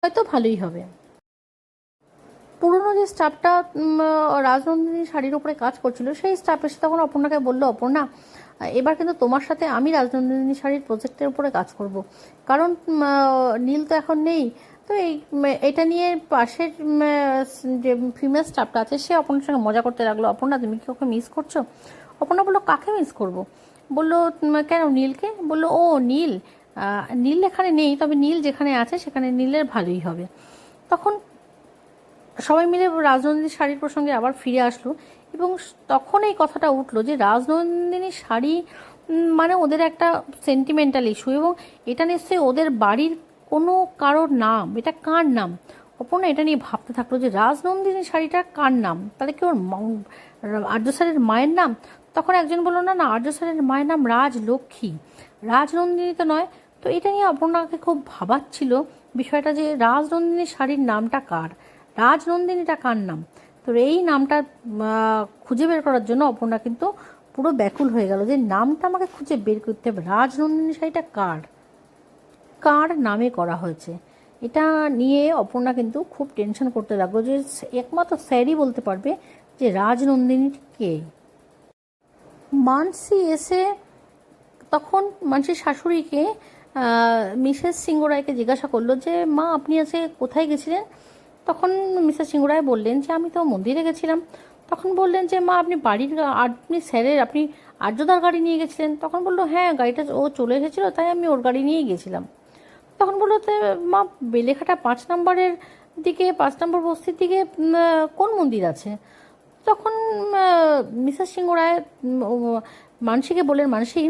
হয়তো ভালোই হবে। পুরনো যে স্টাফটা রাজনন্দিনী শাড়ির উপরে কাজ করছিল, সেই স্টাফ এসে তখন অপর্ণাকে বললো, অপর্ণা, এবার কিন্তু তোমার সাথে আমি রাজনন্দিনী শাড়ির প্রজেক্টের উপরে কাজ করব, কারণ নীল তো এখন নেই। তো এটা নিয়ে পাশের যে ফিমেল স্টাফটা আছে সে অপর্ণার সঙ্গে মজা করতে লাগলো, অপর্ণা তুমি কি ওকে মিস করছো? অপর্ণা বললো, কাকে মিস করব? বললো, কেন নীলকে? বললো, ও নীল, নীল এখানে নেই, তবে নীল যেখানে আছে সেখানে নীলের ভালোই হবে। তখন সবাই মিলে রাজনন্দিনী শাড়ির প্রসঙ্গে আবার ফিরে আসলো, এবং তখন এই কথাটা উঠলো যে রাজনন্দিনী শাড়ি মানে ওদের একটা সেন্টিমেন্টাল ইস্যু, এবং এটা নিশ্চয়ই ওদের বাড়ির কোনো কারোর নাম। এটা কার নাম? অপর্ণা এটা নিয়ে ভাবতে থাকলো যে রাজনন্দিনী শাড়িটা কার নাম, তাহলে কি ওর আর্য স্যারের মায়ের নাম? তখন একজন বললো, না না, আর্য স্যারের মায়ের নাম রাজলক্ষ্মী, রাজনন্দিনী তো নয়। তো এটা নিয়ে অপর্ণাকে খুব ভাবাচ্ছিল বিষয়টা, যে রাজনন্দিনী শাড়ির নামটা কার, রাজনন্দিনীটা কার নাম। তো এই নামটা খুঁজে বের করার জন্য অপর্ণা কিন্তু পুরো ব্যাকুল হয়ে গেল, যে নামটা আমাকে খুঁজে বের করতে হবে, রাজনন্দিনী শাড়িটা কার, কার নামে করা হয়েছে। এটা নিয়ে অপর্ণা কিন্তু খুব টেনশন করতে লাগলো, যে একমাত্র স্যারই বলতে পারবে যে রাজনন্দিনী কে। মানসি এসে তখন মানসির শাশুড়িকে, মিসেস সিংহরায়কে জিজ্ঞাসা করলো যে মা, আপনি আজকে কোথায় গেছিলেন? তখন মিসেস সিংহরায় বললেন যে আমি তো মন্দিরে গেছিলাম। তখন বললেন যে মা, আপনি বাড়ির আপনি স্যারের, আপনি আর্যদার গাড়ি নিয়ে গেছিলেন? তখন বললো, হ্যাঁ, গাড়িটা ও চলে এসেছিলো, তাই আমি ওর গাড়ি নিয়েই গেছিলাম। তখন বললো, তো মা, বেলেঘাটা 5 নম্বরের দিকে, 5 নম্বর বস্তির দিকে কোন মন্দির আছে? তখন মিসেস সিংহ রায় মানসীকে বললেন, মানসী,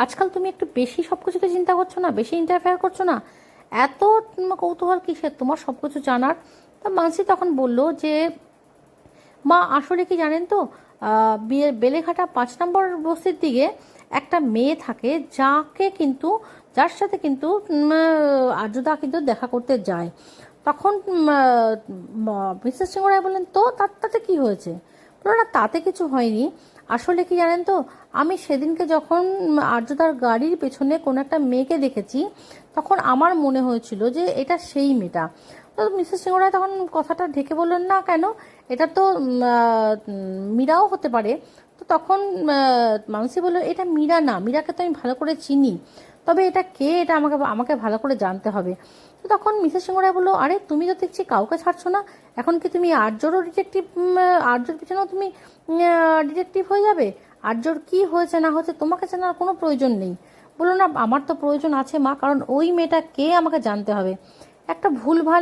আজকাল তুমি একটু বেশি সব কিছুতে চিন্তা করছো না, বেশি ইন্টারফেয়ার করছো না? এত কৌতূহল কিসের তোমার সব কিছু জানার? তা মানসী তখন বলল যে মা, আসলে কি জানেন তো, বেলেঘাটা 5 নম্বর বস্তির দিকে একটা মেয়ে থাকে, যার সাথে কিন্তু আর্যদা কিন্তু দেখা করতে যায়। তখন মিসেস সিংহ রায় বললেন, তো তাতে কি হয়েছে? বললো, না, তাতে কিছু হয়নি। আসলে কি জানেন তো, আমি সেদিনকে যখন আর্যদার গাড়ির পেছনে কোনো একটা মেয়েকে দেখেছি, তখন আমার মনে হয়েছিল যে এটা সেই মেয়েটা। তো মিসেস সিংহ রায় তখন কথাটা ঢেকে বললেন, না কেন, এটা তো মীরাও হতে পারে। তো তখন মানসি বলল, এটা মীরা না, মীরাকে তো আমি ভালো করে চিনি, তবে এটা কে, এটা আমাকে আমাকে ভালো করে জানতে হবে। তো তখন মিসেস সিংহ রায় বললো, আরে তুমি তো দেখছি কাউকে ছাড়ছো না, এখন কি তুমি আর্যরও ডিটেকটিভ, আর্যর পিছনেও তুমি ডিটেকটিভ হয়ে যাবে? আর্যর কি হয়েছে না হয়েছে তোমাকে জানার কোনো প্রয়োজন নেই। বললো, না, আমার তো প্রয়োজন আছে মা, কারণ ওই মেয়েটা কে আমাকে জানতে হবে। একটা ভুলভাল